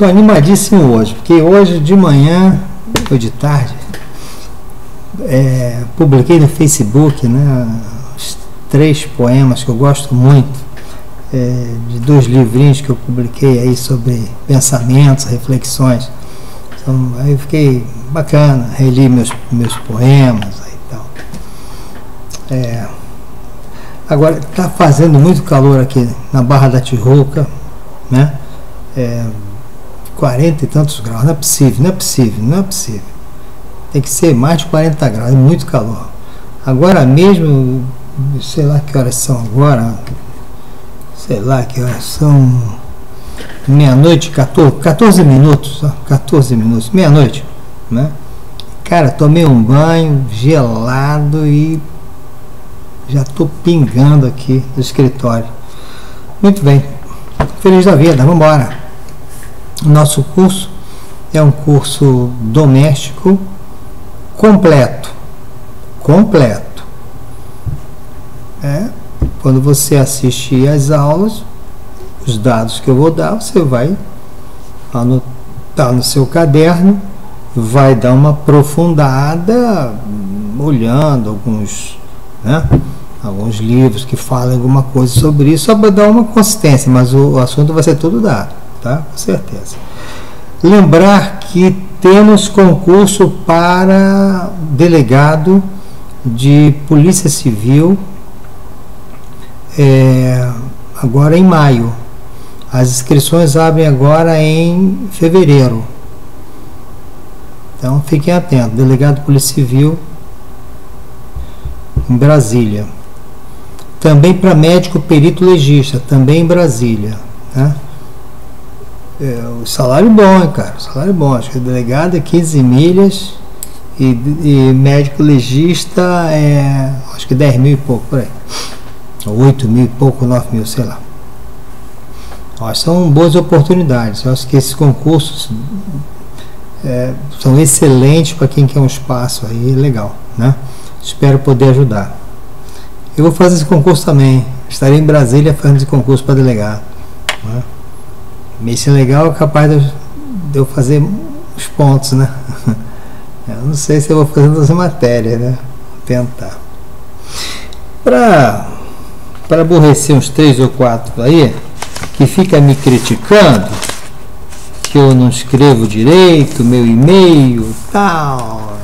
Estou animadíssimo hoje, porque hoje de manhã ou de tarde publiquei no Facebook, né, os 3 poemas que eu gosto muito, de 2 livrinhos que eu publiquei aí sobre pensamentos, reflexões. Então, aí fiquei bacana, reli meus poemas aí e tal. Agora está fazendo muito calor aqui na Barra da Tijuca, né? 40 e tantos graus, não é possível. Tem que ser mais de 40 graus, é muito calor. Agora mesmo, sei lá que horas são agora, meia-noite, 14 minutos, meia-noite, né? Cara, tomei um banho gelado e já estou pingando aqui no escritório. Muito bem, feliz da vida, vamos embora. Nosso curso é um curso doméstico completo. Quando você assistir às aulas, os dados que eu vou dar, você vai anotar no seu caderno, vai dar uma aprofundada, olhando alguns livros que falam alguma coisa sobre isso, só para dar uma consistência, mas o assunto vai ser todo dado, tá? Com certeza. Lembrar que temos concurso para delegado de Polícia Civil agora em maio. As inscrições abrem agora em fevereiro. Então fiquem atentos. Delegado de Polícia Civil em Brasília. Também para médico perito legista, também em Brasília, né? O salário bom, hein, cara? O salário bom. Acho que delegado é 15 milhas e médico legista acho que 10 mil e pouco, por aí. 8 mil e pouco, 9 mil, sei lá. São boas oportunidades. Eu acho que esses concursos são excelentes para quem quer um espaço aí legal, né? Espero poder ajudar. Eu vou fazer esse concurso também. Estarei em Brasília fazendo esse concurso para delegado, né? Esse legal é capaz de eu fazer os pontos, né? Eu não sei se eu vou fazer todas as matérias, né? Vou tentar. Para aborrecer uns 3 ou 4 aí, que fica me criticando, que eu não escrevo direito, meu e-mail, tal.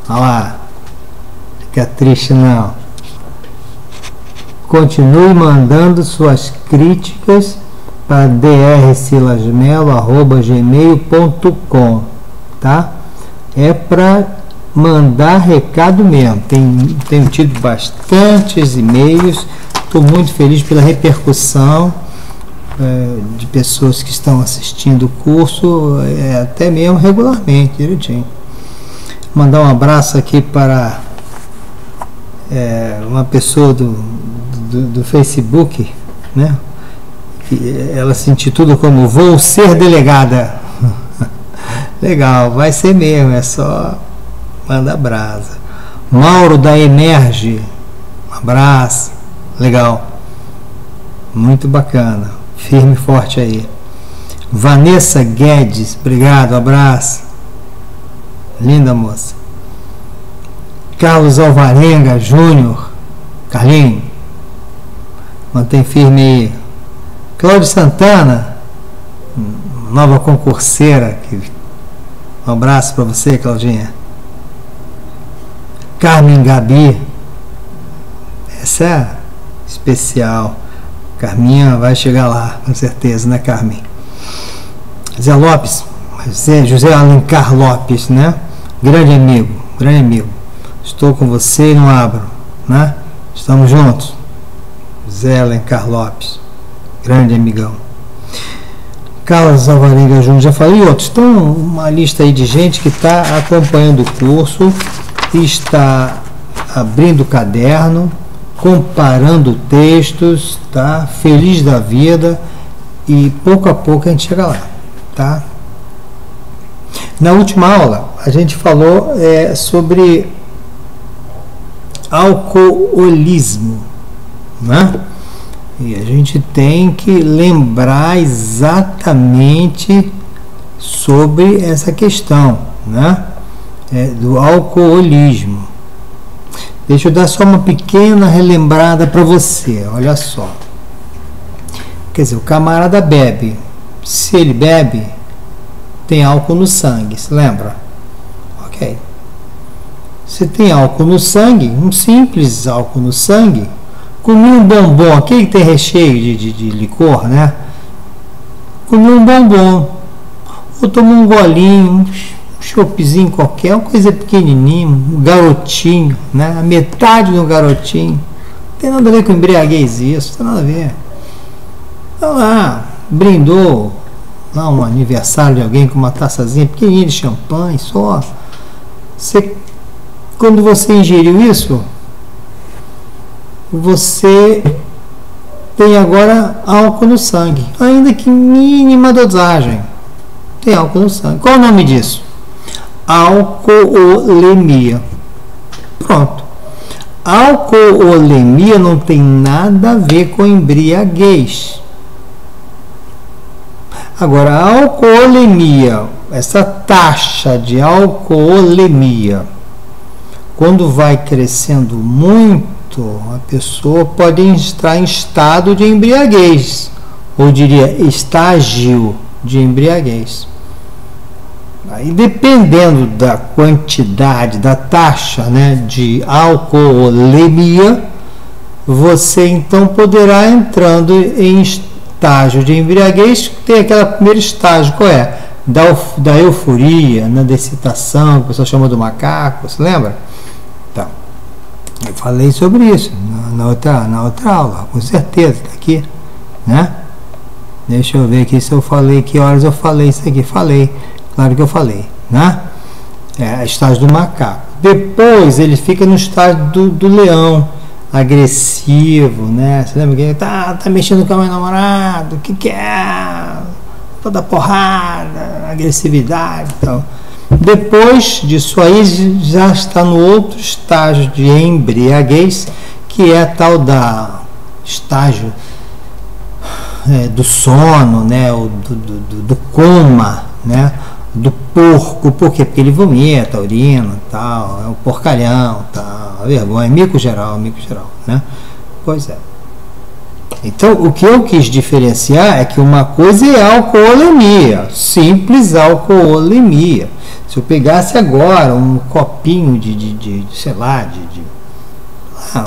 Olha lá. Fica triste não. Continue mandando suas críticas para drsilasmelo@gmail.com, tá? É para mandar recado mesmo. Tenho tido bastantes e-mails. Estou muito feliz pela repercussão de pessoas que estão assistindo o curso, até mesmo regularmente, direitinho. Mandar um abraço aqui para uma pessoa do Facebook, né? Que ela se intitula como Vou Ser Delegada. Legal, vai ser mesmo, é só mandar brasa. Mauro da Emerge, um abraço, legal, muito bacana, firme e forte aí. Vanessa Guedes, obrigado, abraço, linda moça. Carlos Alvarenga Júnior, Carlinho, mantém firme aí. Cláudio Santana, nova concurseira, um abraço para você, Claudinha. Carmen Gabi, essa é especial. Carminha vai chegar lá, com certeza, né, Carmen? Zé Lopes, José Alencar Lopes, né? Grande amigo. Estou com você e não abro, né? Estamos juntos. José Alencar Lopes, grande amigão. Carlos Alvarenga Júnior, já falei, outros. Então, uma lista aí de gente que está acompanhando o curso, está abrindo o caderno, comparando textos, tá? Feliz da vida, e pouco a pouco a gente chega lá, tá? Na última aula, a gente falou sobre alcoolismo, né? E a gente tem que lembrar exatamente sobre essa questão, né? Do alcoolismo. Deixa eu dar só uma pequena relembrada para você, olha só. Quer dizer, o camarada bebe. Se ele bebe, tem álcool no sangue, se lembra? Ok. Se tem álcool no sangue, um simples álcool no sangue, comi um bombom, aquele que tem recheio de licor, né? Comi um bombom, ou tomou um golinho, um chopezinho qualquer, uma coisa pequenininha, um garotinho, né? A metade do garotinho. Não tem nada a ver com embriaguez isso, não tem nada a ver. Então lá, brindou lá um aniversário de alguém com uma taçazinha pequenininha de champanhe só. Quando você ingeriu isso, você tem agora álcool no sangue, ainda que mínima dosagem. Tem álcool no sangue. Qual o nome disso? Alcoolemia. Pronto. Alcoolemia não tem nada a ver com embriaguez. Agora, a alcoolemia, essa taxa de alcoolemia, quando vai crescendo muito, a pessoa pode entrar em estado de embriaguez, ou diria estágio de embriaguez. Aí, dependendo da quantidade, da taxa, né, de alcoolemia, você então poderá entrando em estágio de embriaguez. Tem aquele primeiro estágio, qual é? Da euforia, da excitação, que o pessoal chama do macaco, você lembra? Então, eu falei sobre isso na outra aula, com certeza, tá aqui, né? Deixa eu ver aqui se eu falei, que horas eu falei isso aqui. Falei, claro que eu falei, né? Estágio do macaco. Depois ele fica no estágio do leão, agressivo, né? Você lembra que ele tá mexendo com a minha namorada, o que é? Toda porrada, agressividade e tal. Depois disso aí já está no outro estágio de embriaguez, que é a tal da estágio do sono, né? Do coma, né? Do porco. Por quê? Porque ele vomita, urina, tal, é um porcalhão, tal, a vergonha, mico geral, né? Pois é. Então, o que eu quis diferenciar é que uma coisa é alcoolemia, simples alcoolemia. Se eu pegasse agora um copinho sei lá, um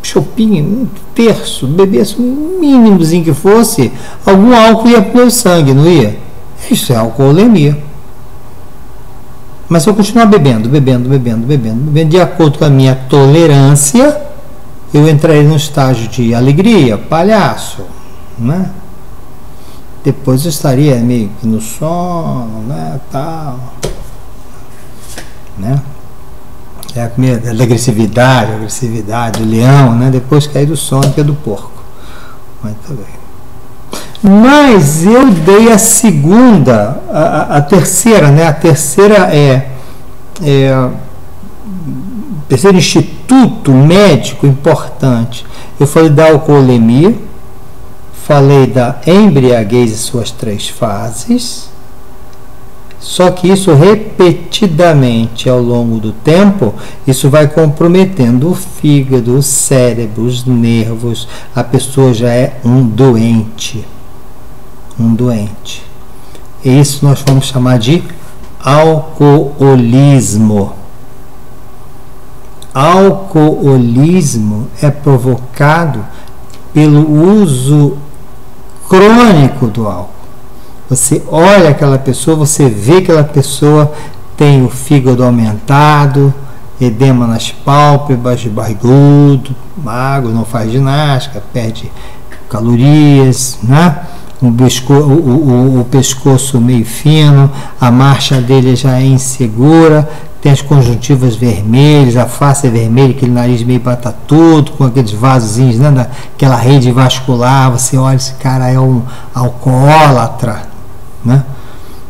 chopinho, um terço, bebesse o mínimozinho que fosse, algum álcool ia pro meu sangue, não ia? Isso é alcoolemia. Mas se eu continuar bebendo, de acordo com a minha tolerância, eu entraria no estágio de alegria, palhaço, né? Depois eu estaria meio que no sono, né, tal, né? É a agressividade, o leão, né? Depois cair do sono, que é do porco. Mas tá bem. Mas eu dei a segunda, a terceira, né? A terceira terceiro instituto médico importante. Eu falei da alcoolemia, falei da embriaguez e suas 3 fases, só que isso repetidamente ao longo do tempo, isso vai comprometendo o fígado, o cérebro, os nervos, a pessoa já é um doente. Isso nós vamos chamar de alcoolismo. Alcoolismo é provocado pelo uso crônico do álcool. Você olha aquela pessoa, você vê que aquela pessoa tem o fígado aumentado, edema nas pálpebras, barrigudo, magro, não faz ginástica, perde calorias, né? O pescoço meio fino, a marcha dele já é insegura, tem as conjuntivas vermelhas, a face é vermelha, aquele nariz meio batatudo, com aqueles vasozinhos, né, aquela rede vascular. Você olha, esse cara é um alcoólatra, né?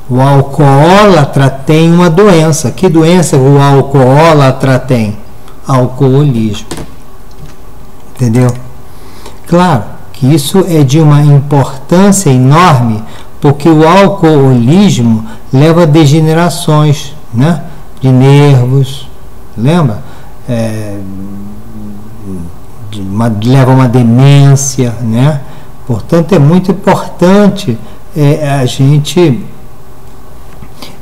O alcoólatra tem uma doença. Que doença o alcoólatra tem? Alcoolismo. Entendeu? Claro que isso é de uma importância enorme, porque o alcoolismo leva a degenerações, né, de nervos, lembra? Leva a uma demência, né? Portanto, é muito importante a gente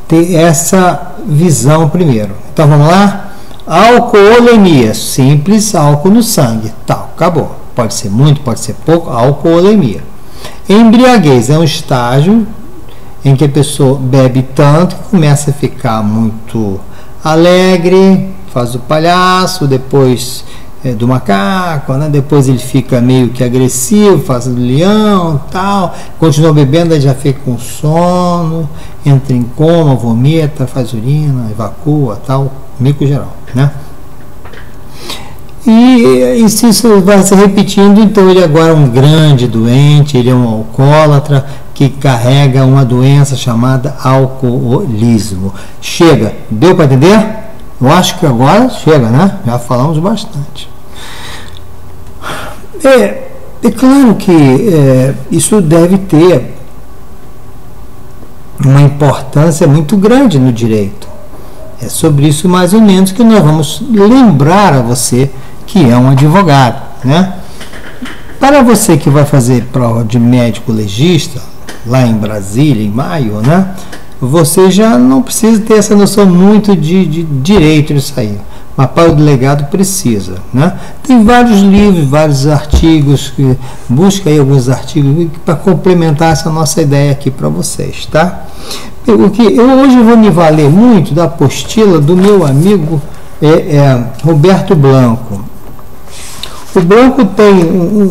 ter essa visão primeiro. Então, vamos lá? Alcoolemia, simples, álcool no sangue, tal, acabou. Pode ser muito, pode ser pouco, alcoolemia. Embriaguez é um estágio em que a pessoa bebe tanto que começa a ficar muito alegre, faz o palhaço, depois do macaco, né? Depois ele fica meio que agressivo, faz o leão, tal, continua bebendo, aí já fica com sono, entra em coma, vomita, faz urina, evacua, tal, mico geral, né? E isso vai se repetindo, então ele agora é um grande doente, ele é um alcoólatra que carrega uma doença chamada alcoolismo. Chega, deu para entender? Eu acho que agora chega, né? Já falamos bastante. É claro que isso deve ter uma importância muito grande no direito. É sobre isso mais ou menos que nós vamos lembrar a você que é um advogado, né? Para você que vai fazer prova de médico legista lá em Brasília em maio, né? Você já não precisa ter essa noção muito de direito disso aí, mas para o delegado precisa, né? Tem vários livros, vários artigos, busca aí alguns artigos para complementar essa nossa ideia aqui para vocês, tá? Hoje eu vou me valer muito da apostila do meu amigo Roberto Blanco. O Blanco tem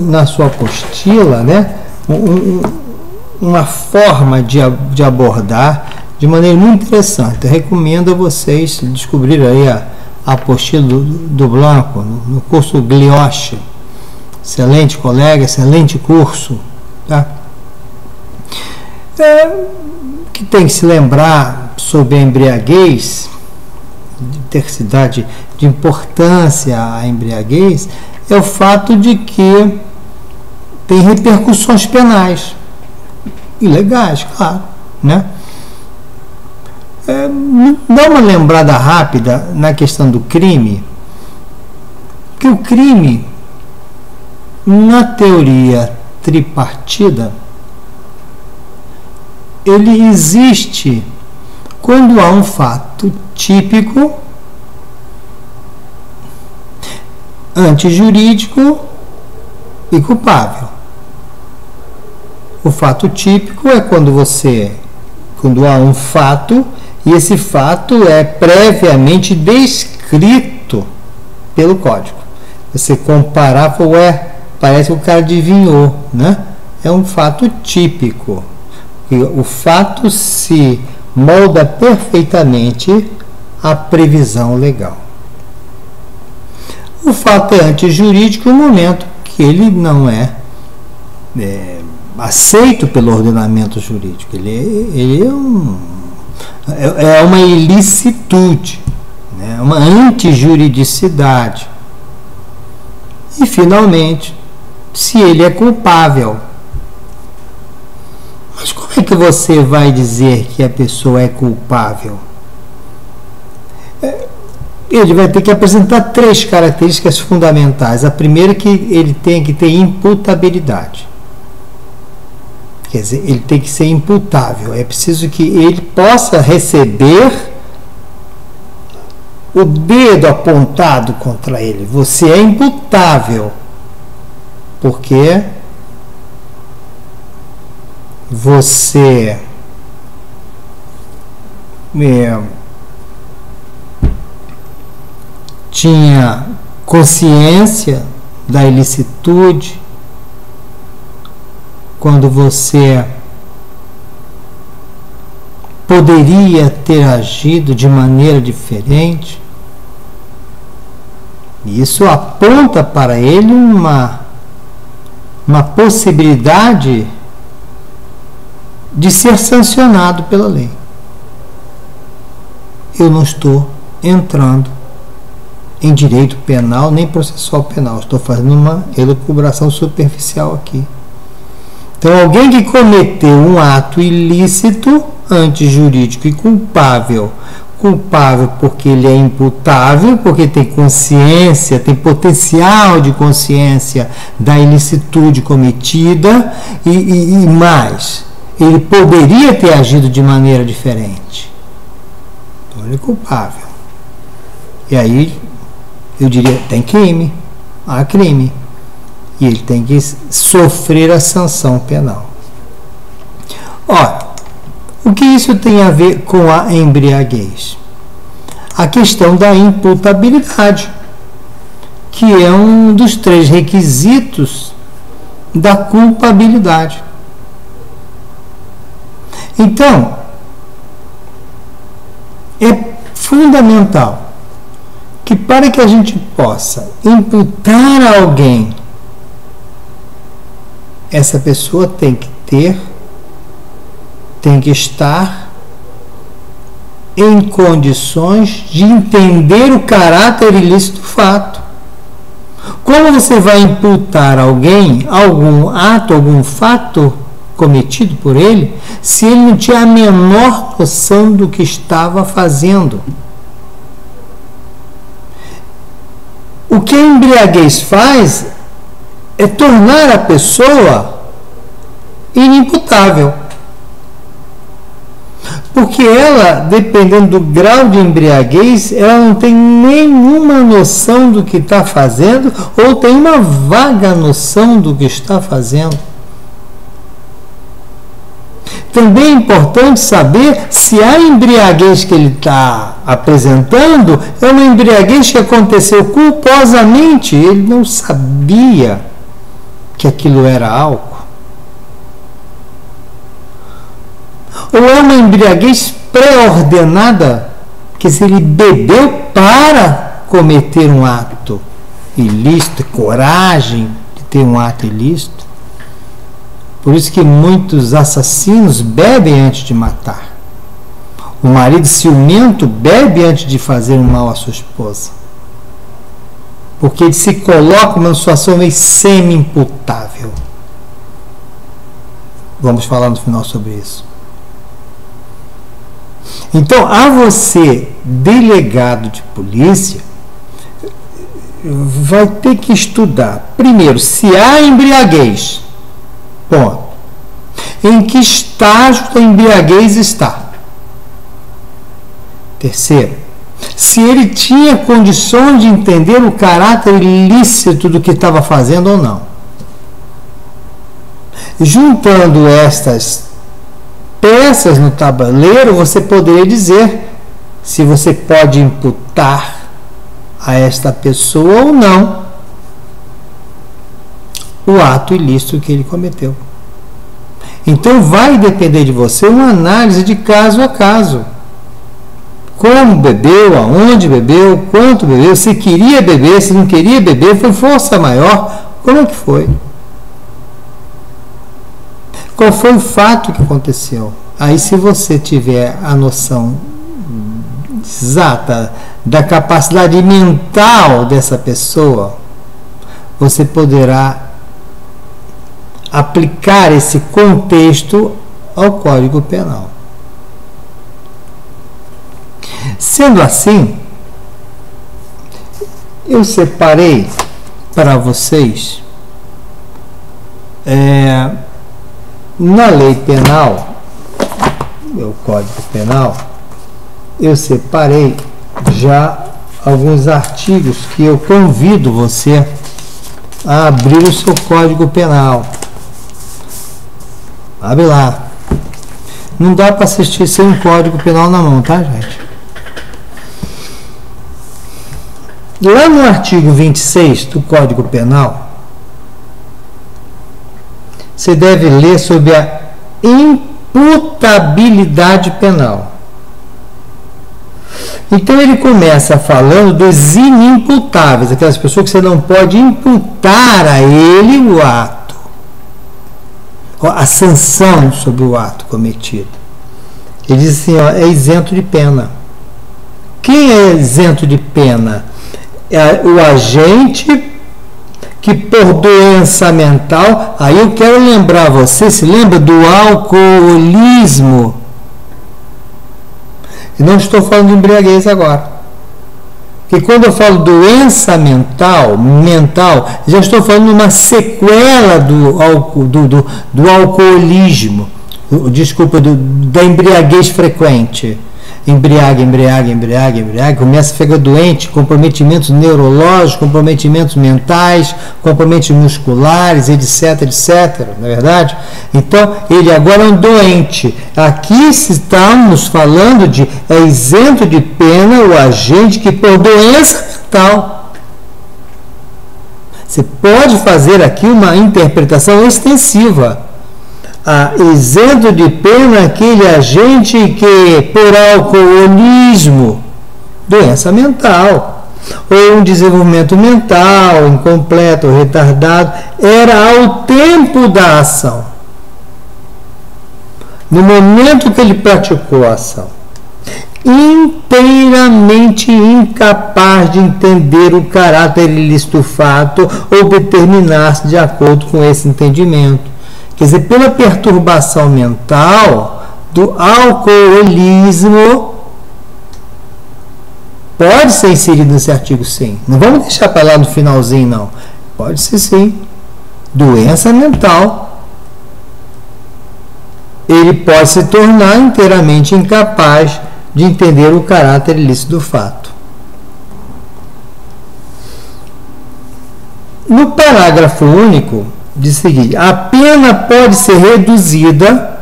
na sua apostila, né, uma forma de abordar de maneira muito interessante. Eu recomendo a vocês descobrir aí a apostila do Blanco no curso Glioche. Excelente colega, excelente curso, tá? Que tem que se lembrar sobre a embriaguez, de ter se dado de importância à embriaguez, é o fato de que tem repercussões penais ilegais, claro, né? Dá uma lembrada rápida na questão do crime, que o crime, na teoria tripartida, ele existe quando há um fato típico, antijurídico e culpável. O fato típico é quando há um fato e esse fato é previamente descrito pelo código. Você comparar, parece que o cara adivinhou, né? É um fato típico. E o fato se molda perfeitamente à previsão legal. O fato é antijurídico no momento que ele não é aceito pelo ordenamento jurídico. Ele é uma ilicitude, né? Uma antijuridicidade. E, finalmente, se ele é culpável. Mas como é que você vai dizer que a pessoa é culpável? Ele vai ter que apresentar 3 características fundamentais. A primeira é que ele tem que ter imputabilidade. Quer dizer, ele tem que ser imputável. É preciso que ele possa receber o dedo apontado contra ele. Você é imputável. Porque você tinha consciência da ilicitude quando você poderia ter agido de maneira diferente. Isso aponta para ele uma possibilidade de ser sancionado pela lei. Eu não estou entrando em direito penal nem processual penal. Estou fazendo uma elucubração superficial aqui. Então, alguém que cometeu um ato ilícito, antijurídico e culpável, culpável porque ele é imputável, porque tem consciência, tem potencial de consciência da ilicitude cometida e mais, ele poderia ter agido de maneira diferente. Então ele é culpável. E aí, eu diria, tem crime, há crime. E ele tem que sofrer a sanção penal. Ora, o que isso tem a ver com a embriaguez? A questão da imputabilidade, que é um dos 3 requisitos da culpabilidade. Então, é fundamental que para que a gente possa imputar a alguém, essa pessoa tem que estar em condições de entender o caráter ilícito do fato. Como você vai imputar a alguém algum ato, algum fato cometido por ele, se ele não tinha a menor noção do que estava fazendo? O que a embriaguez faz é tornar a pessoa inimputável. Porque ela, dependendo do grau de embriaguez, ela não tem nenhuma noção do que está fazendo ou tem uma vaga noção do que está fazendo. Também é importante saber se a embriaguez que ele está apresentando é uma embriaguez que aconteceu culposamente, ele não sabia que aquilo era álcool. Ou é uma embriaguez pré-ordenada, que se ele bebeu para cometer um ato ilícito, coragem de ter um ato ilícito. Por isso que muitos assassinos bebem antes de matar. O marido ciumento bebe antes de fazer um mal à sua esposa. Porque ele se coloca numa situação meio semi-imputável. Vamos falar no final sobre isso. Então, a você, delegado de polícia, vai ter que estudar, primeiro, se há embriaguez. Ponto. Em que estágio da embriaguez está? Terceiro, se ele tinha condições de entender o caráter ilícito do que estava fazendo ou não. Juntando estas peças no tabuleiro, você poderia dizer se você pode imputar a esta pessoa ou não o ato ilícito que ele cometeu. Então vai depender de você uma análise de caso a caso. Como bebeu, aonde bebeu, quanto bebeu, se queria beber, se não queria beber, foi força maior, como é que foi? Qual foi o fato que aconteceu? Aí, se você tiver a noção exata da capacidade mental dessa pessoa, você poderá aplicar esse contexto ao Código Penal. Sendo assim, eu separei para vocês na lei penal, o Código Penal, eu separei já alguns artigos que eu convido você a abrir o seu Código Penal. Abre lá. Não dá para assistir sem um Código Penal na mão, tá, gente? Lá no artigo 26 do Código Penal, você deve ler sobre a imputabilidade penal. Então ele começa falando dos inimputáveis, aquelas pessoas que você não pode imputar a ele o ato, a sanção sobre o ato cometido. Ele diz assim, ó, é isento de pena. Quem é isento de pena? É o agente que por doença mental, aí eu quero lembrar você, se lembra do alcoolismo? E não estou falando de embriaguez agora. Porque quando eu falo doença mental, já estou falando de uma sequela do alcoolismo, da embriaguez frequente. Embriague, começa a ficar doente, comprometimentos neurológicos, comprometimentos mentais, comprometimentos musculares, etc, não é verdade? Então, ele agora é um doente. Aqui estamos falando de isento de pena o agente que por doença mental. Você pode fazer aqui uma interpretação extensiva. Isento de pena aquele agente que, por alcoolismo, doença mental, ou um desenvolvimento mental incompleto ou retardado, era ao tempo da ação. No momento que ele praticou a ação, inteiramente incapaz de entender o caráter ilícito do fato ou determinar-se de acordo com esse entendimento. Quer dizer, pela perturbação mental do alcoolismo, pode ser inserido nesse artigo sim. Não vamos deixar para lá no finalzinho, não. Pode ser sim. Doença mental. Ele pode se tornar inteiramente incapaz de entender o caráter ilícito do fato. No parágrafo único, diz o seguinte: a pena pode ser reduzida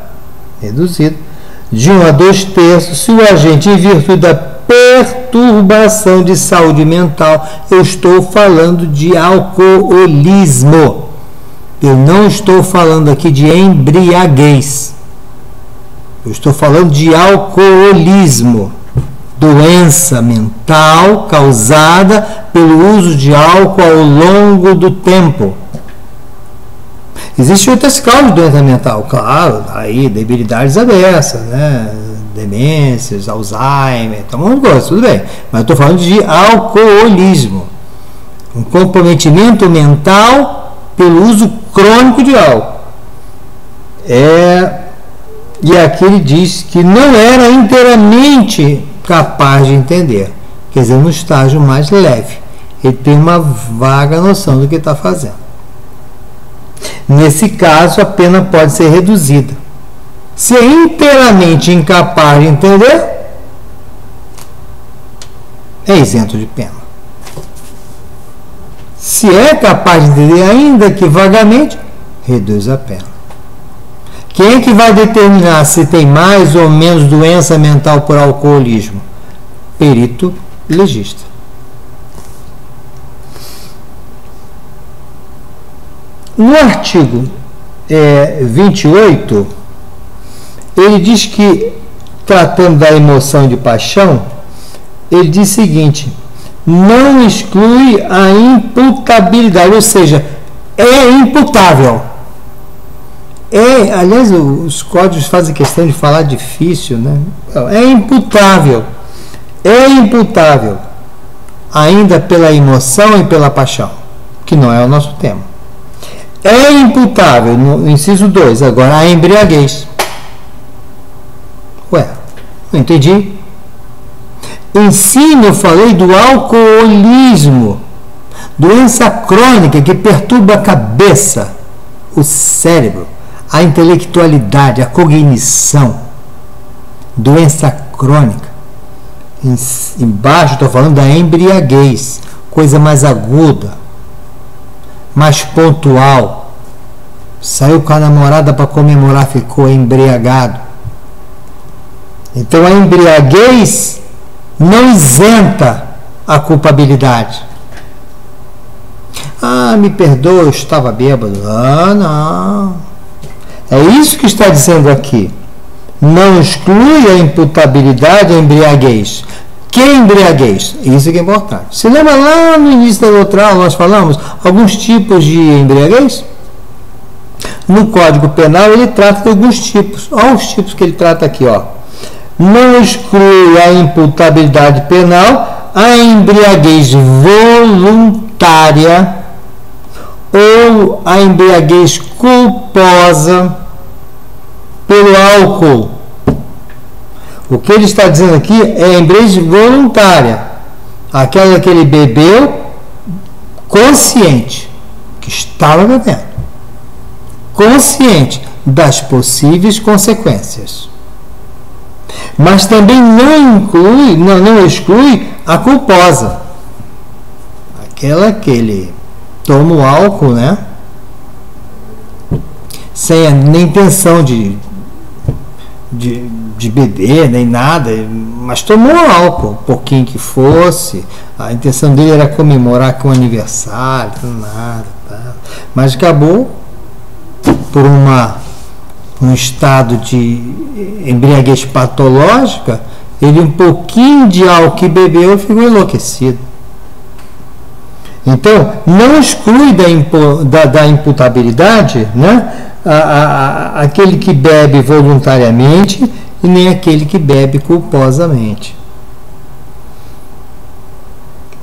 de 1 a 2/3 se o agente, em virtude da perturbação de saúde mental, eu estou falando de alcoolismo. Eu não estou falando aqui de embriaguez. Eu estou falando de alcoolismo. Doença mental causada pelo uso de álcool ao longo do tempo. Existem outras causas de doença mental, claro, aí debilidades avessas, né? Demências, Alzheimer, um monte de coisa, tudo bem. Mas eu estou falando de alcoolismo. Um comprometimento mental pelo uso crônico de álcool. E aqui ele diz que não era inteiramente capaz de entender. Quer dizer, no estágio mais leve. Ele tem uma vaga noção do que está fazendo. Nesse caso, a pena pode ser reduzida. Se é inteiramente incapaz de entender, é isento de pena. Se é capaz de entender, ainda que vagamente, reduz a pena. Quem é que vai determinar se tem mais ou menos doença mental por alcoolismo? Perito legista. No artigo 28, ele diz que, tratando da emoção de paixão, ele diz o seguinte: não exclui a imputabilidade, ou seja, é imputável. Aliás, os códigos fazem questão de falar difícil, né? É imputável, ainda pela emoção e pela paixão, que não é o nosso tema. É imputável, no inciso 2, agora a embriaguez. Ué, não entendi. Em cima eu falei do alcoolismo, doença crônica que perturba a cabeça, o cérebro, a intelectualidade, a cognição. Doença crônica. Embaixo estou falando da embriaguez, coisa mais aguda, mais pontual. Saiu com a namorada para comemorar, ficou embriagado. Então a embriaguez não isenta a culpabilidade. Me perdoa, eu estava bêbado. Não. É isso que está dizendo aqui. Não exclui a imputabilidade a embriaguez. Que embriaguez? Isso que é importante. Se lembra lá no início da outra aula, nós falamos alguns tipos de embriaguez? No Código Penal ele trata de alguns tipos. Olha os tipos que ele trata aqui, ó. Não exclui a imputabilidade penal a embriaguez voluntária ou a embriaguez culposa pelo álcool. O que ele está dizendo aqui é a embriaguez voluntária, aquela que ele bebeu consciente, que estava bebendo, consciente das possíveis consequências. Mas também não exclui a culposa, aquela que ele toma o álcool, né? Sem nem intenção de beber, nem nada, mas tomou álcool, um pouquinho que fosse, a intenção dele era comemorar com o aniversário, nada, tá? Mas acabou por um estado de embriaguez patológica, ele um pouquinho de álcool que bebeu ficou enlouquecido. Então, não exclui da imputabilidade, né, aquele que bebe voluntariamente e nem aquele que bebe culposamente.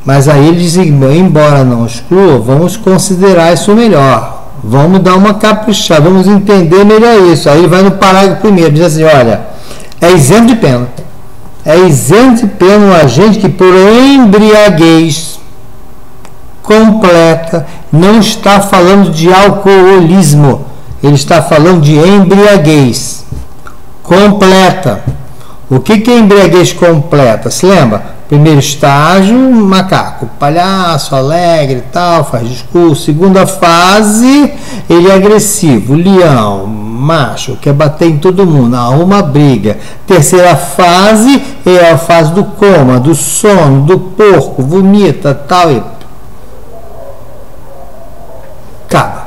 Mas aí ele diz, embora não exclua, vamos considerar isso melhor. Vamos dar uma caprichada, vamos entender melhor isso. Aí ele vai no parágrafo primeiro, diz assim, olha, é isento de pena. É isento de pena o agente que por embriaguez completa, não está falando de alcoolismo, ele está falando de embriaguez completa. O que é embriaguez completa? Se lembra? Primeiro estágio, macaco, palhaço, alegre e tal, faz discurso. Segunda fase, ele é agressivo, leão, macho, quer bater em todo mundo, arruma briga. Terceira fase é a fase do coma, do sono, do porco, vomita, tal e acaba.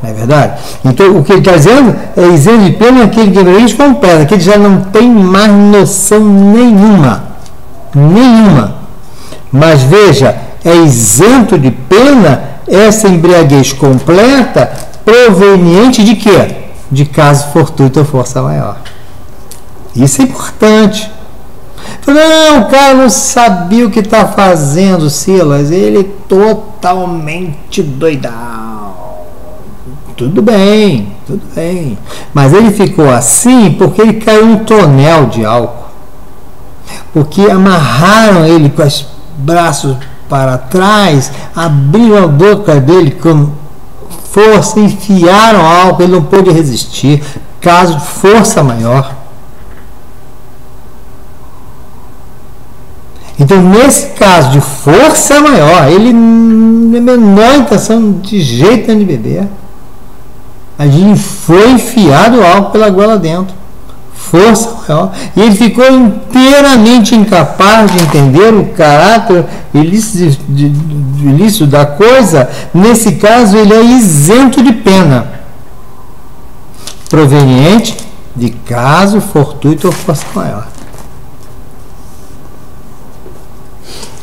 Não é verdade? Então, o que ele está dizendo é isento de pena aquele que embriaguez completa, que ele já não tem mais noção nenhuma. Mas veja, é isento de pena essa embriaguez completa proveniente de quê? De caso fortuito ou força maior. Isso é importante. Não, o cara não sabia o que está fazendo, Silas, ele é totalmente doidão. Tudo bem, mas ele ficou assim porque ele caiu num tonel de álcool. Porque amarraram ele com os braços para trás, abriram a boca dele com força, enfiaram álcool, ele não pôde resistir, caso de força maior. Então, nesse caso de força maior, ele não tem a menor intenção de jeito nenhum de beber. Ele foi enfiado o álcool pela goela dentro. Força maior. E ele ficou inteiramente incapaz de entender o caráter ilícito da coisa. Nesse caso, ele é isento de pena, proveniente de caso fortuito ou força maior.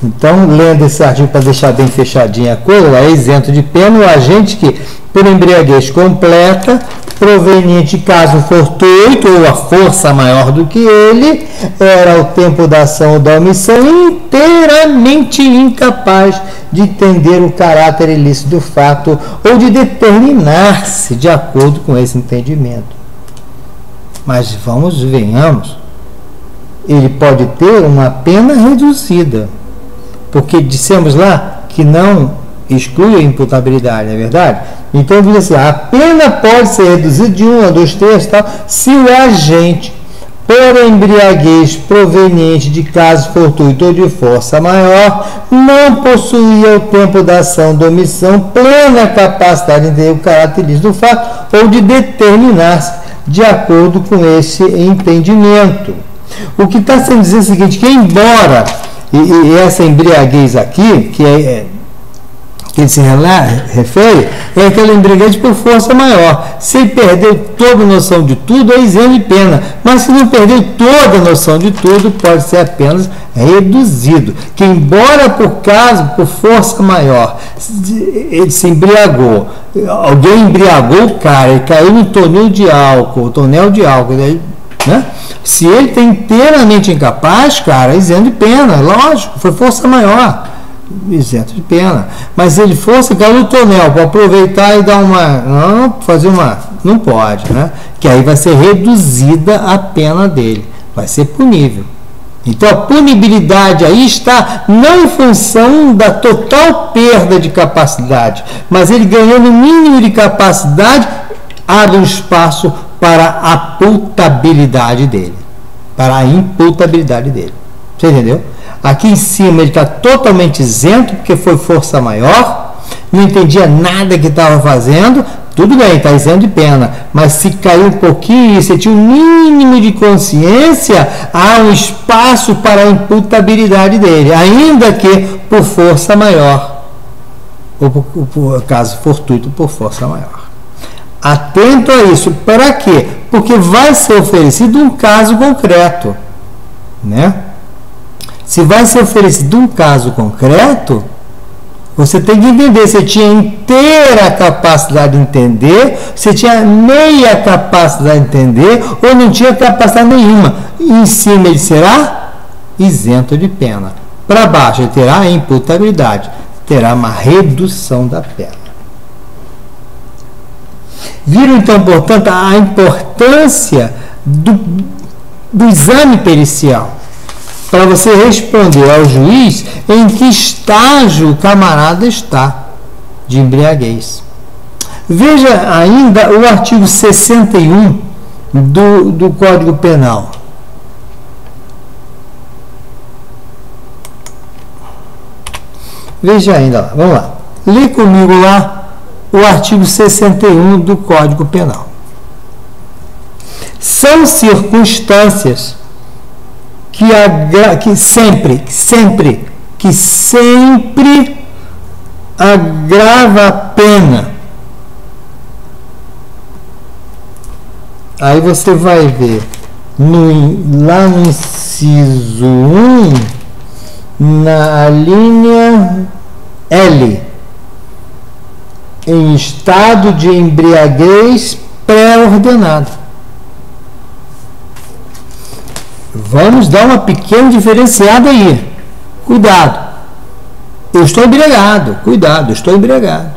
Então, lendo esse artigo para deixar bem fechadinha a coisa, é isento de pena o agente que, por embriaguez completa, proveniente de caso fortuito ou a força maior do que ele, era ao tempo da ação ou da omissão inteiramente incapaz de entender o caráter ilícito do fato ou de determinar-se de acordo com esse entendimento. Mas venhamos, ele pode ter uma pena reduzida, porque dissemos lá que não exclui a imputabilidade, não é verdade? Então, diz assim, a pena pode ser reduzida de 1 a 2 terços, tal, se o agente, por embriaguez proveniente de caso fortuito ou de força maior, não possuía ao tempo da ação da omissão plena capacidade de entender o caráter ilícito do fato ou de determinar-se de acordo com esse entendimento. O que está sendo dizendo é o seguinte, que embora e essa embriaguez aqui, que ele se refere, é aquela embriaguez por força maior. Se ele perdeu toda a noção de tudo, é isento de pena. Mas se não perdeu toda a noção de tudo, pode ser apenas reduzido. Que embora por força maior, ele se embriagou, alguém embriagou o cara, ele caiu no tonel de álcool, né? Se ele está inteiramente incapaz, cara, é isento de pena, lógico, foi força maior. isento de pena. Mas ele fosse galutonel para aproveitar e dar não pode, né? Que aí vai ser reduzida a pena dele, vai ser punível. Então a punibilidade aí está não em função da total perda de capacidade, mas ele ganhando o mínimo de capacidade, abre um espaço para a putabilidade dele, para a imputabilidade dele. Você entendeu? Aqui em cima ele está totalmente isento, porque foi força maior, não entendia nada que estava fazendo, tudo bem, está isento de pena, mas se caiu um pouquinho e você tinha um mínimo de consciência, há um espaço para a imputabilidade dele, ainda que por força maior, ou por caso fortuito por força maior. Atento a isso. Para quê? Porque vai ser oferecido um caso concreto, né? Se vai ser oferecido um caso concreto, você tem que entender se tinha inteira capacidade de entender, se tinha meia capacidade de entender ou não tinha capacidade nenhuma. Em cima ele será isento de pena. Para baixo ele terá a imputabilidade, terá uma redução da pena. Viram então, portanto, a importância do exame pericial para você responder ao juiz em que estágio o camarada está de embriaguez. Veja ainda o artigo 61 do Código Penal. Veja ainda lá, vamos lá. Lê comigo lá o artigo 61 do Código Penal. São circunstâncias que sempre agrava a pena. Aí você vai ver lá no inciso 1, na linha L, em estado de embriaguez pré-ordenado. Vamos dar uma pequena diferenciada aí. Cuidado. Eu estou embriagado. Cuidado, eu estou embriagado.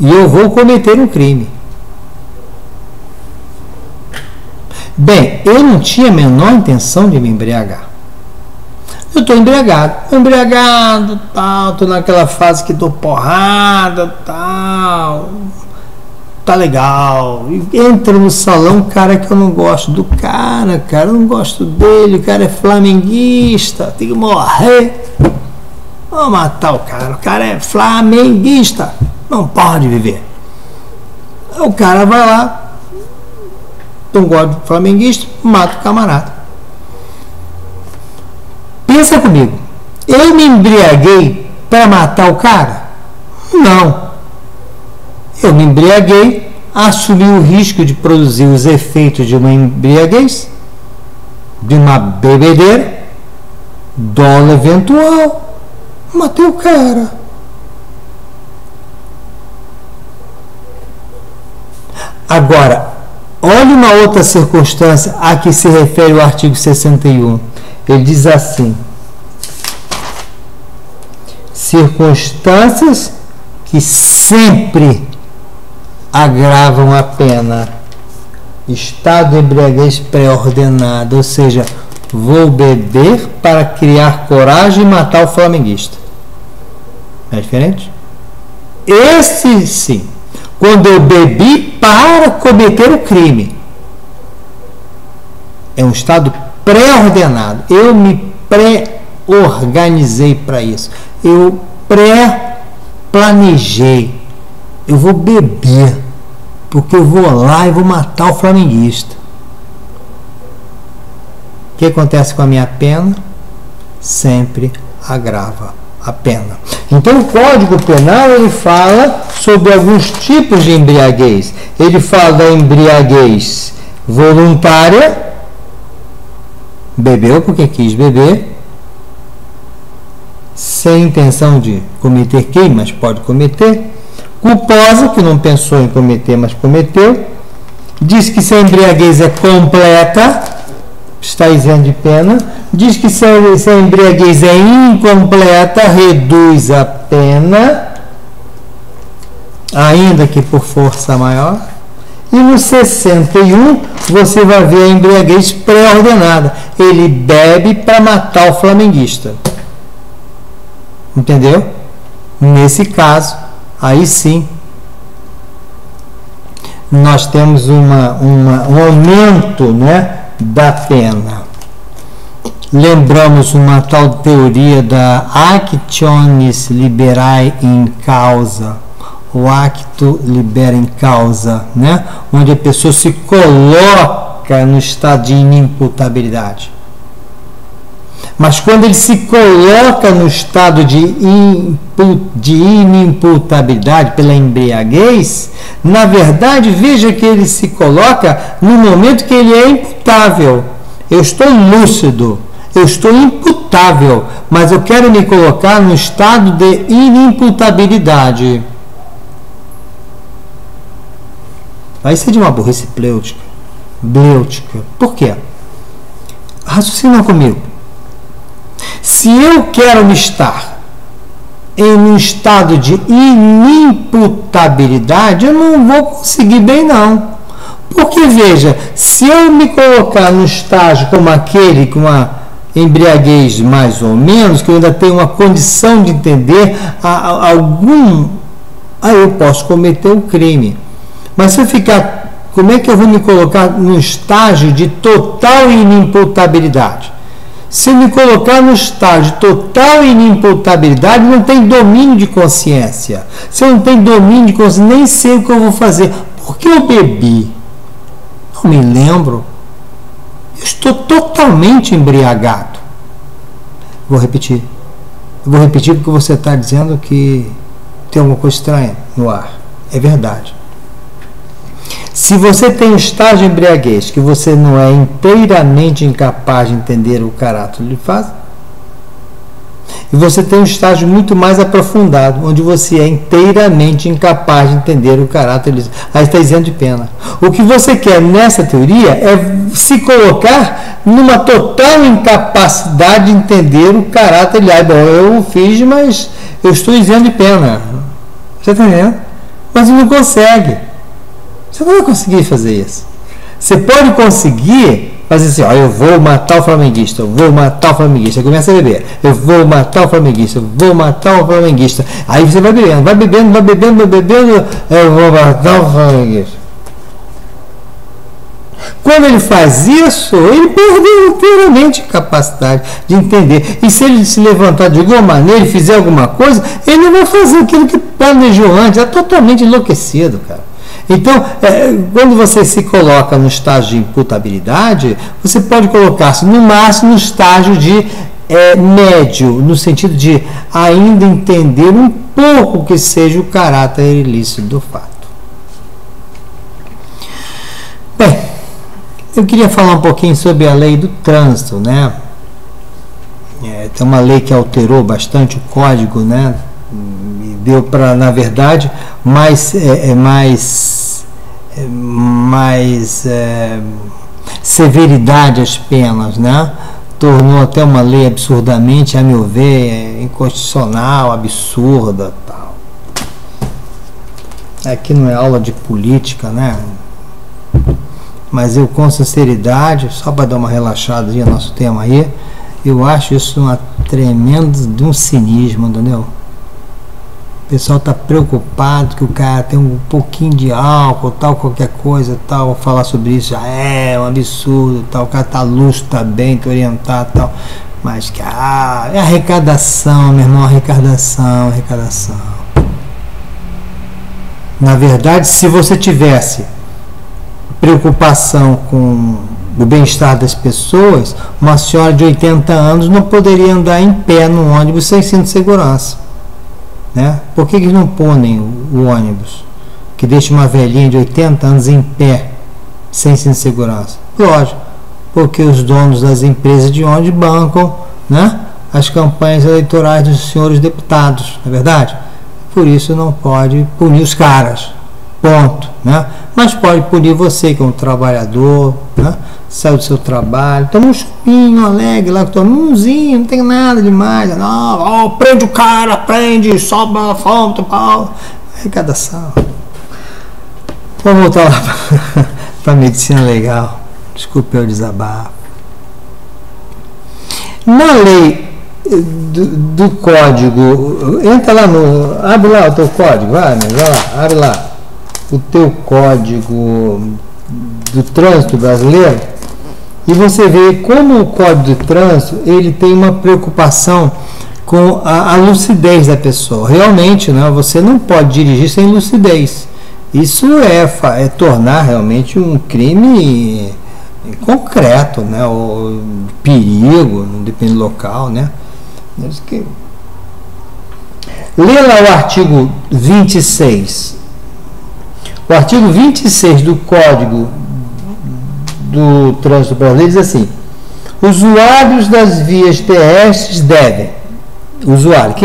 E eu vou cometer um crime. Bem, eu não tinha a menor intenção de me embriagar. Eu estou embriagado, tal, estou naquela fase que dou porrada, tal, tá legal. Entra no salão, cara que eu não gosto do cara, eu não gosto dele, o cara é flamenguista, tem que morrer. Vou matar o cara é flamenguista, não pode viver. O cara vai lá, não gosta do flamenguista, mata o camarada. Pensa comigo, eu me embriaguei para matar o cara? Não. Eu me embriaguei, assumi o risco de produzir os efeitos de uma embriaguez, de uma bebedeira, dolo eventual, matei o cara. Agora, olhe uma outra circunstância a que se refere o artigo 61. Ele diz assim: circunstâncias que sempre agravam a pena. Estado de embriaguez pré-ordenado, ou seja, vou beber para criar coragem e matar o flamenguista. É diferente? Esse sim, quando eu bebi para cometer o crime, é um estado pré-ordenado. Eu me pré-organizei para isso. Eu pré-planejei. Eu vou beber, porque eu vou lá e vou matar o flamenguista. O que acontece com a minha pena? Sempre agrava a pena. Então o Código Penal ele fala sobre alguns tipos de embriaguez. Ele fala da embriaguez voluntária, bebeu porque quis beber, sem intenção de cometer crime, mas pode cometer. Culposa, que não pensou em cometer, mas cometeu. Diz que se a embriaguez é completa, está isento de pena. Diz que se a embriaguez é incompleta, reduz a pena, ainda que por força maior. E no 61, você vai ver a embriaguez pré-ordenada. Ele bebe para matar o flamenguista. Entendeu? Nesse caso, aí sim, nós temos um aumento, né, da pena. Lembramos uma tal teoria da actionis liberae in causa, o acto libera em causa, né, onde a pessoa se coloca no estado de inimputabilidade. Mas quando ele se coloca no estado de inimputabilidade pela embriaguez, na verdade, veja que ele se coloca no momento que ele é imputável. Eu estou lúcido, eu estou imputável, mas eu quero me colocar no estado de inimputabilidade. Vai ser de uma burrice plêutica. Por quê? Raciocina comigo. Se eu quero estar em um estado de inimputabilidade, eu não vou conseguir bem, não. Porque, veja, se eu me colocar no estágio como aquele, com uma embriaguez mais ou menos, que eu ainda tenho uma condição de entender aí eu posso cometer um crime. Mas se eu ficar, como é que eu vou me colocar no estágio de total inimputabilidade? Se eu me colocar no estágio de total inimputabilidade, não tem domínio de consciência. Se eu não tenho domínio de consciência, nem sei o que eu vou fazer. Por que eu bebi? Não me lembro. Eu estou totalmente embriagado. Vou repetir. Eu vou repetir porque você está dizendo que tem alguma coisa estranha no ar. É verdade. Se você tem um estágio de embriaguez que você não é inteiramente incapaz de entender o caráter que ele faz, e você tem um estágio muito mais aprofundado, onde você é inteiramente incapaz de entender o caráter dele, aí está isento de pena. O que você quer nessa teoria é se colocar numa total incapacidade de entender o caráter dele. Bom, eu fiz, mas eu estou isento de pena. Você está entendendo? Mas não consegue. Você não vai conseguir fazer isso. Você pode conseguir fazer assim, ó, eu vou matar o flamenguista, eu vou matar o flamenguista. Aí começa a beber, eu vou matar o flamenguista, eu vou matar o flamenguista. Aí você vai bebendo, eu vou matar o flamenguista. Quando ele faz isso, ele perdeu inteiramente a capacidade de entender. E se ele se levantar de alguma maneira e fizer alguma coisa, ele não vai fazer aquilo que planejou antes. É totalmente enlouquecido, cara. Então, quando você se coloca no estágio de imputabilidade, você pode colocar-se no máximo no estágio de médio, no sentido de ainda entender um pouco que seja o caráter ilícito do fato. Bem, eu queria falar um pouquinho sobre a lei do trânsito, né? Tem uma lei que alterou bastante o código, né? Deu para, na verdade, mais severidade às penas, né? Tornou até uma lei absurdamente, a meu ver, inconstitucional, absurda, tal. Aqui não é aula de política, né? Mas eu, com sinceridade, só para dar uma relaxada no nosso tema aí, eu acho isso uma tremenda de um cinismo, entendeu? O pessoal está preocupado que o cara tem um pouquinho de álcool, tal, qualquer coisa, tal, vou falar sobre isso, já é um absurdo, tal, o cara está lúcido, está bem, está orientado, tal, mas que, é arrecadação, meu irmão, arrecadação. Na verdade, se você tivesse preocupação com o bem-estar das pessoas, uma senhora de 80 anos não poderia andar em pé no ônibus sem cinto de segurança. Né? Por que eles não põem o ônibus que deixa uma velhinha de 80 anos em pé, sem cinto de segurança? Lógico, porque os donos das empresas de ônibus bancam, né, as campanhas eleitorais dos senhores deputados, não é verdade? Por isso não pode punir os caras. ponto, né? Mas pode punir você que é um trabalhador, né? Saiu do seu trabalho, toma um chupinho alegre lá, toma umzinho, não tem nada demais, não, prende o cara, prende, sobe a fonte, pau, arrecadação. Vamos voltar lá para a medicina legal, desculpe o desabafo. Na lei do código, entra lá abre lá o teu código, vai lá, abre lá o teu código do trânsito brasileiro e você vê como o código de trânsito ele tem uma preocupação com a lucidez da pessoa. Realmente, né, você não pode dirigir sem lucidez. Isso é tornar realmente um crime concreto, né, ou perigo, depende do local, né. Lê lá o artigo 26. O artigo 26 do Código do Trânsito Brasileiro diz assim: usuários das vias terrestres devem, usuário,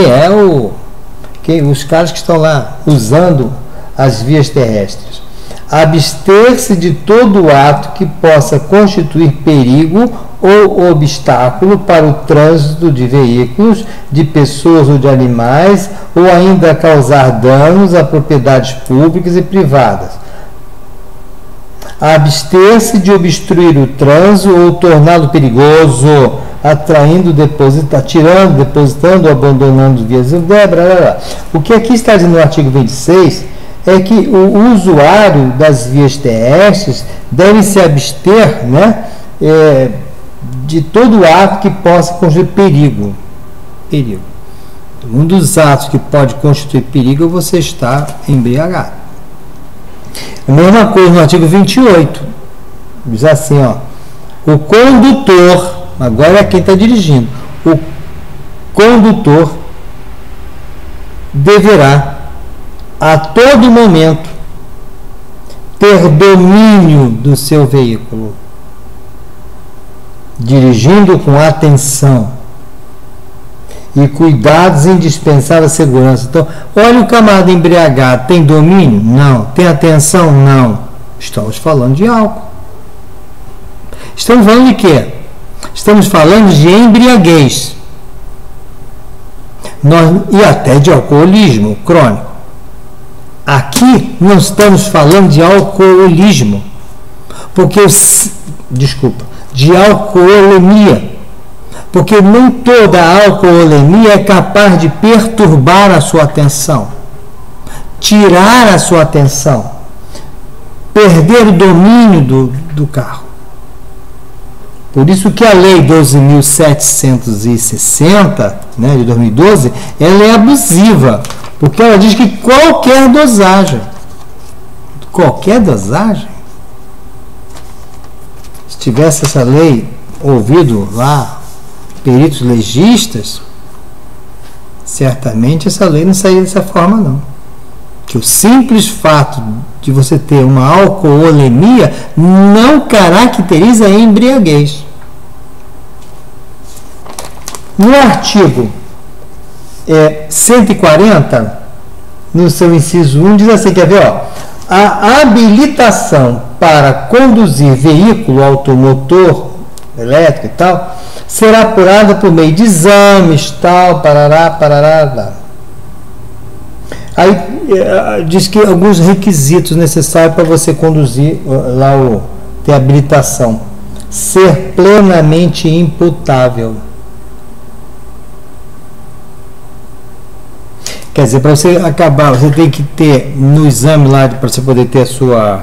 os caras que estão lá usando as vias terrestres, abster-se de todo ato que possa constituir perigo ou obstáculo para o trânsito de veículos, de pessoas ou de animais, ou ainda causar danos a propriedades públicas e privadas. Abster-se de obstruir o trânsito ou torná-lo perigoso, atraindo, atirando, depositando, abandonando vias. O que aqui está dizendo no artigo 26 é que o usuário das vias terrestres deve se abster, né, de todo ato que possa constituir perigo. Um dos atos que pode constituir perigo é você estar embriagado. A mesma coisa no artigo 28. Diz assim, ó, o condutor, agora é quem está dirigindo, o condutor deverá a todo momento ter domínio do seu veículo, dirigindo com atenção e cuidados indispensáveis à segurança. Então, olha o camarada embriagado, tem domínio? Não. Tem atenção? Não. Estamos falando de álcool. Estamos falando de quê? Estamos falando de embriaguez. E até de alcoolismo crônico. Aqui não estamos falando de alcoolismo, de alcoolemia, porque nem toda alcoolemia é capaz de perturbar a sua atenção, tirar a sua atenção, perder o domínio do carro. Por isso que a lei 12.760, né, de 2012, ela é abusiva, porque ela diz que qualquer dosagem, se tivesse essa lei ouvido lá peritos legistas, certamente essa lei não sairia dessa forma, não. Que o simples fato de você ter uma alcoolemia não caracteriza a embriaguez. No artigo 140, no seu inciso 1, diz assim, quer ver, ó, a habilitação para conduzir veículo automotor elétrico e tal, será apurada por meio de exames, tal, parará. Aí diz que alguns requisitos necessários para você conduzir lá ter habilitação. Ser plenamente imputável. Quer dizer, para você acabar, você tem que ter no exame lá, para você poder ter a sua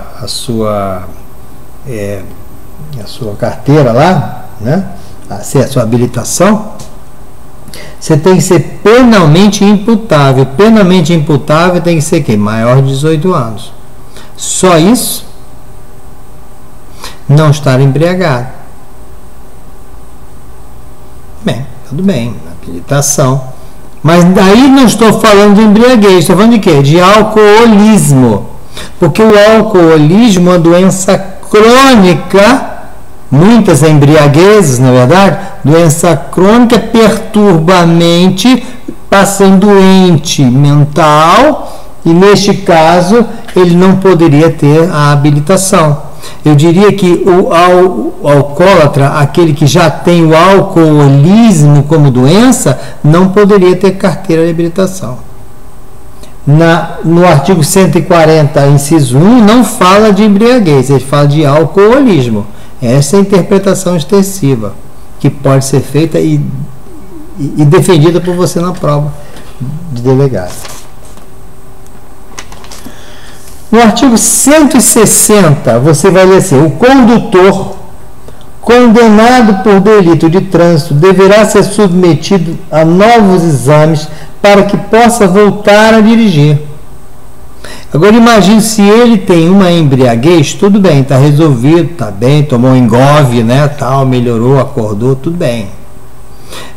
carteira lá, né? A sua habilitação, você tem que ser penalmente imputável. Penalmente imputável tem que ser quem? Maior de 18 anos. Só isso? Não estar embriagado. Bem, tudo bem, habilitação. Mas daí não estou falando de embriaguez, estou falando de quê? De alcoolismo. Porque o alcoolismo é uma doença crônica. Muitas embriaguezes, na verdade, doença crônica perturba a mente, passa em doente mental, e neste caso ele não poderia ter a habilitação. Eu diria que o alcoólatra, aquele que já tem o alcoolismo como doença, não poderia ter carteira de habilitação. No artigo 140, inciso 1, não fala de embriaguez, ele fala de alcoolismo. Essa é a interpretação extensiva, que pode ser feita e defendida por você na prova de delegado. No artigo 160, você vai ler assim: o condutor condenado por delito de trânsito deverá ser submetido a novos exames para que possa voltar a dirigir. Agora imagine se ele tem uma embriaguez, tudo bem, está resolvido, está bem, tomou um engove, né, tal, melhorou, acordou, tudo bem.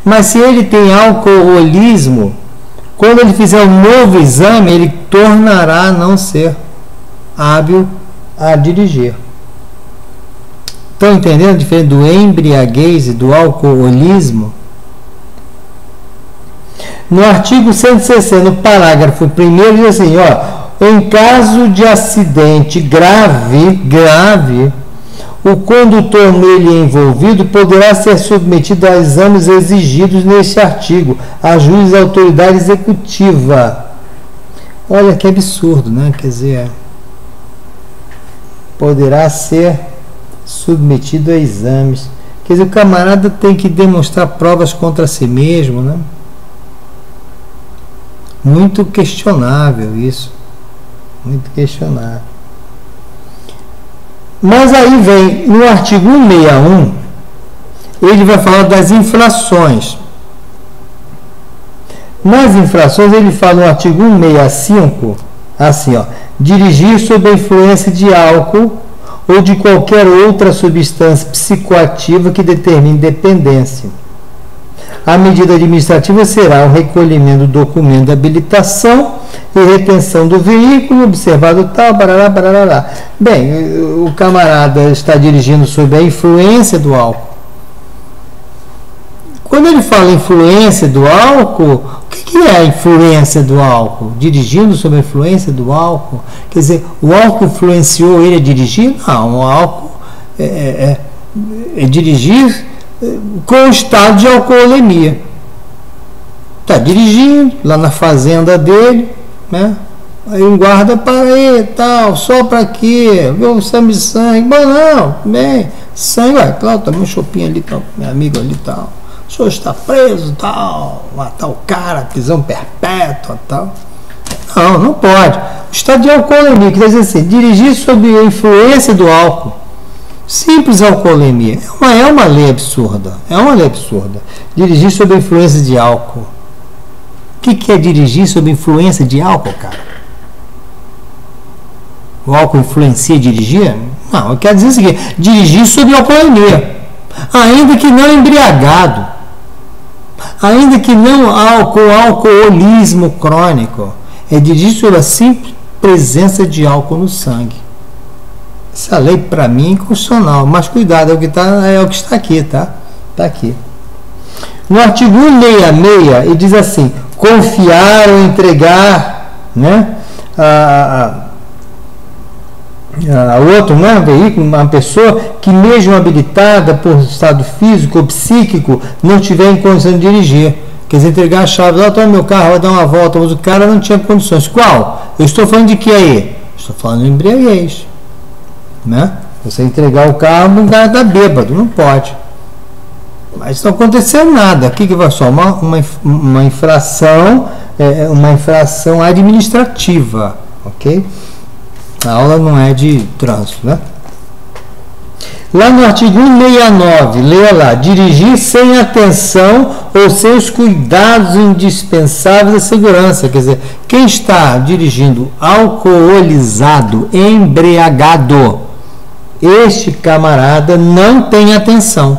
Mas se ele tem alcoolismo, quando ele fizer um novo exame, ele tornará a não ser hábil a dirigir. Estão entendendo a diferença do embriaguez e do alcoolismo? No artigo 160, no parágrafo 1º, diz assim, em caso de acidente grave, o condutor nele envolvido poderá ser submetido a exames exigidos neste artigo, a juiz e autoridade executiva. Olha que absurdo, né? Quer dizer, poderá ser submetido a exames. Quer dizer, o camarada tem que demonstrar provas contra si mesmo, né? Muito questionável isso. Muito questionável. Mas aí vem, no artigo 161, ele vai falar das infrações. Nas infrações, ele fala no artigo 165, assim, dirigir sob a influência de álcool ou de qualquer outra substância psicoativa que determine dependência. A medida administrativa será o recolhimento do documento de habilitação e retenção do veículo, observado tal, barará, barará. Bem, o camarada está dirigindo sob a influência do álcool. Quando ele fala influência do álcool, o que é a influência do álcool? Dirigindo sob a influência do álcool? Quer dizer, o álcool influenciou ele a dirigir? Não, o álcool é dirigir com o estado de alcoolemia. Está dirigindo lá na fazenda dele, né? Aí um guarda para aí, tal, só para quê? Viu um exame de sangue? Bom, não, bem, sangue, claro, também um chopinho ali, tal, meu amigo ali, tal. O senhor está preso, tal, matar o cara, prisão perpétua, tal. Não, não pode. O estado de alcoolemia, quer dizer assim, dirigir sob a influência do álcool. Simples alcoolemia. É uma lei absurda. É uma lei absurda. Dirigir sob a influência de álcool. O que é dirigir sob a influência de álcool, cara? O álcool influencia dirigir? Não, eu quero dizer o seguinte: dirigir sob alcoolemia. Ainda que não embriagado. Ainda que não com alcoolismo crônico. É dirigir sob a simples presença de álcool no sangue. Essa lei, para mim, é inconstitucional. Mas cuidado, é o que está aqui, tá? Está aqui. No artigo 166, ele diz assim: confiar ou entregar, né, a outro, né, veículo, uma pessoa que, mesmo habilitada por estado físico ou psíquico, não tiver em condição de dirigir. Quer dizer, entregar a chave, toma meu carro, vai dar uma volta, mas o cara não tinha condições. Qual? Eu estou falando de que aí? Estou falando de embriaguez. Né? Você entregar o carro, o cara está bêbado, não pode. Mas não aconteceu nada. Aqui que vai só uma infração, uma infração administrativa, ok? A aula não é de trânsito, né? Lá no artigo 169, leia lá: dirigir sem atenção ou sem os cuidados indispensáveis da segurança. Quer dizer, quem está dirigindo alcoolizado, embriagado, este camarada não tem atenção.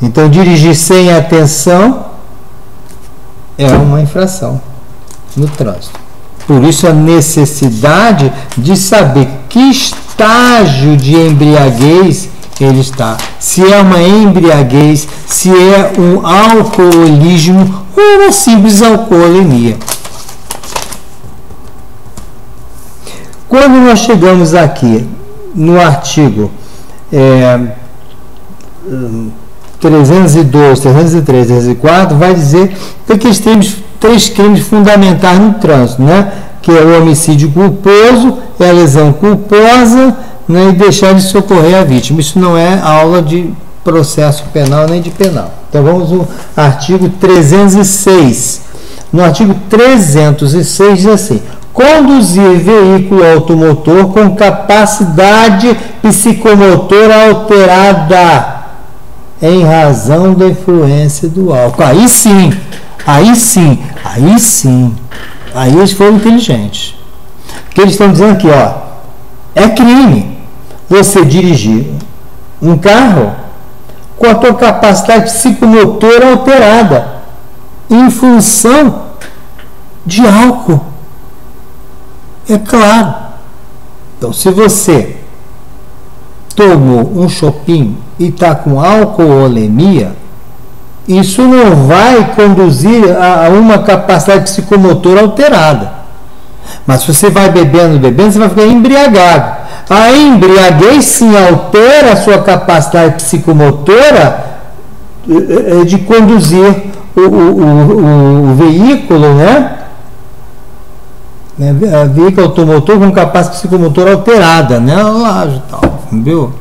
Então, dirigir sem atenção é uma infração no trânsito. Por isso, a necessidade de saber que estágio de embriaguez ele está. Se é uma embriaguez, se é um alcoolismo ou uma simples alcoolemia. Quando nós chegamos aqui no artigo 302, 303, 304, vai dizer que aqui temos 3 crimes fundamentais no trânsito, né? Que é o homicídio culposo, é a lesão culposa, né? E deixar de socorrer a vítima. Isso não é aula de processo penal nem de penal. Então vamos no artigo 306. No artigo 306 diz assim: conduzir veículo automotor com capacidade psicomotora alterada em razão da influência do álcool. Aí sim, aí eles foram inteligentes. Porque eles estão dizendo aqui, ó, é crime você dirigir um carro com a tua capacidade psicomotora alterada em função de álcool. É claro. Então, se você tomou um chopinho e está com alcoolemia, isso não vai conduzir a uma capacidade psicomotora alterada. Mas se você vai bebendo, você vai ficar embriagado. A embriaguez sim altera a sua capacidade psicomotora de conduzir o veículo, né? Veículo automotor com capacidade psicomotora alterada, né? Lá, tal, viu?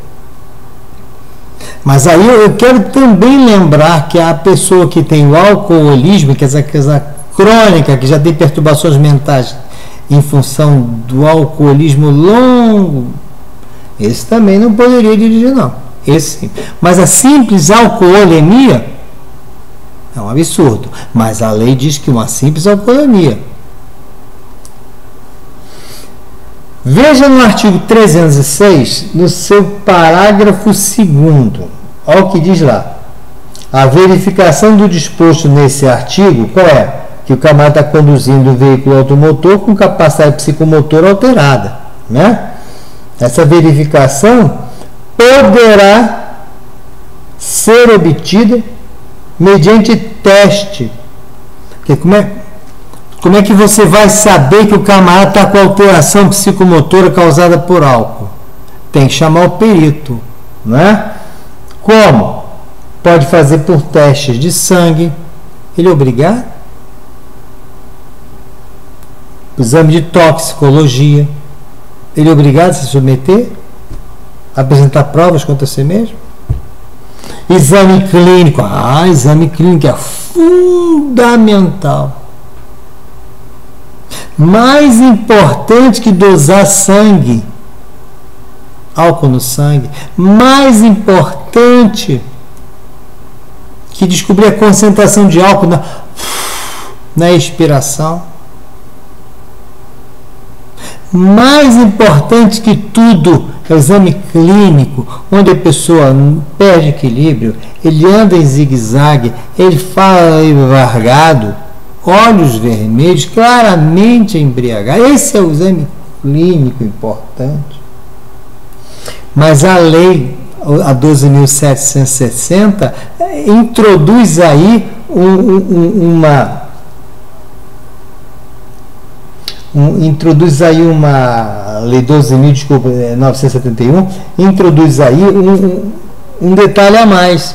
Mas aí eu quero também lembrar que a pessoa que tem o alcoolismo, que é essa crônica, que já tem perturbações mentais em função do alcoolismo longo, esse também não poderia dirigir, não. Esse sim. Mas a simples alcoolemia é um absurdo. Mas a lei diz que uma simples alcoolemia. Veja no artigo 306, no seu parágrafo 2º, olha o que diz lá. A verificação do disposto nesse artigo, qual é? Que o camarada está conduzindo o veículo automotor com capacidade psicomotora alterada, né? Essa verificação poderá ser obtida mediante teste. Porque como é que você vai saber que o camarada está com alteração psicomotora causada por álcool? Tem que chamar o perito, né? Como? Pode fazer por testes de sangue. Ele é obrigado? Exame de toxicologia. Ele é obrigado a se submeter? Apresentar provas contra si mesmo? Exame clínico. Exame clínico é fundamental. Mais importante que dosar sangue, álcool no sangue, mais importante que descobrir a concentração de álcool na expiração, mais importante que tudo é o exame clínico, onde a pessoa perde equilíbrio, ele anda em zigue-zague, ele fala embargado, olhos vermelhos, claramente embriagado. Esse é o exame clínico importante. Mas a lei, a 12.760, introduz aí uma lei 12.971, introduz aí um detalhe a mais.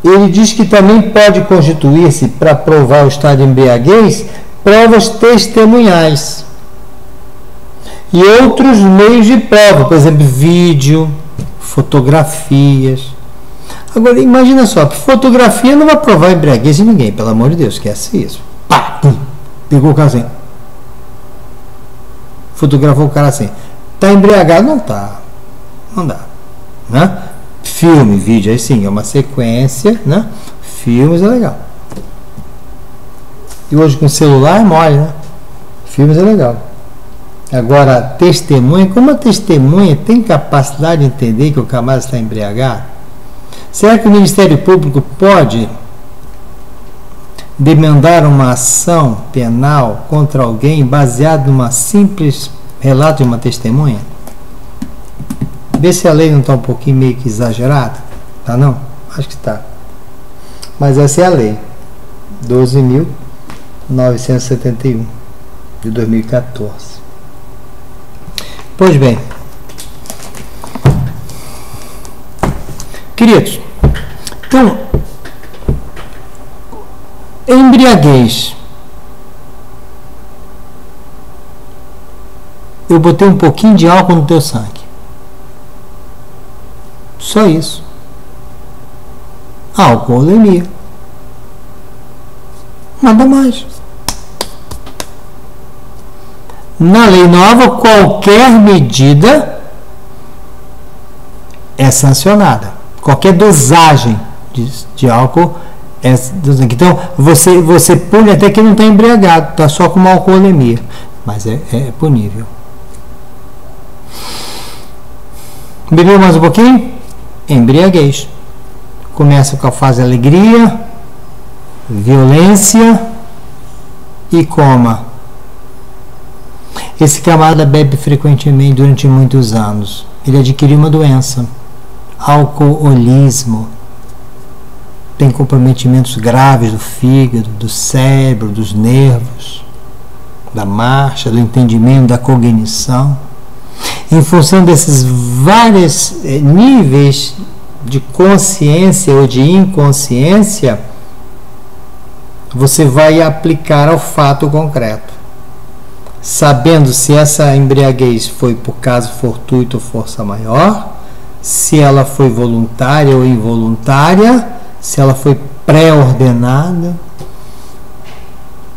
Ele diz que também pode constituir-se, para provar o estado de embriaguez, provas testemunhais e outros meios de prova, por exemplo, vídeo, fotografias. Agora, imagina só, que fotografia não vai provar a embriaguez de ninguém, pelo amor de Deus, esquece isso. Pá, pum, pegou o cara assim. Fotografou o cara assim. Está embriagado? Não está. Não dá. Né? Filme, vídeo, aí sim, é uma sequência, né? Filmes é legal. E hoje com celular é mole, né? Filmes é legal. Agora, testemunha, como a testemunha tem capacidade de entender que o camarada está embriagado? Será que o Ministério Público pode demandar uma ação penal contra alguém baseado numa simples relato de uma testemunha? Vê se a lei não está um pouquinho meio que exagerada. Tá não? Acho que está. Mas essa é a lei 12.971 de 2014. Pois bem, queridos, então, embriaguez. Eu botei um pouquinho de álcool no teu sangue. Só isso. Alcoolemia. Nada mais. Na lei nova, qualquer medida é sancionada. Qualquer dosagem de álcool é dosagem. Então, você pune até que não está embriagado, está só com uma alcoolemia. Mas é punível. Bebeu mais um pouquinho? Embriaguez. Começa com a fase alegria, violência e coma. Esse camarada bebe frequentemente durante muitos anos. Ele adquiriu uma doença, alcoolismo. Tem comprometimentos graves do fígado, do cérebro, dos nervos, da marcha, do entendimento, da cognição. Em função desses vários níveis de consciência ou de inconsciência, você vai aplicar ao fato concreto, sabendo se essa embriaguez foi por caso fortuito ou força maior, se ela foi voluntária ou involuntária, se ela foi pré-ordenada.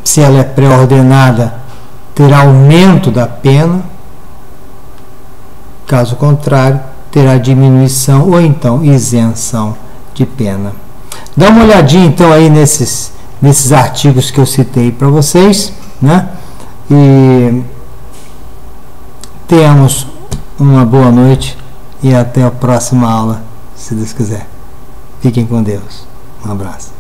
Se ela é pré-ordenada, terá aumento da pena. Caso contrário, terá diminuição ou então isenção de pena. Dá uma olhadinha então aí nesses artigos que eu citei para vocês, né? E tenhamos uma boa noite e até a próxima aula, se Deus quiser. Fiquem com Deus. Um abraço.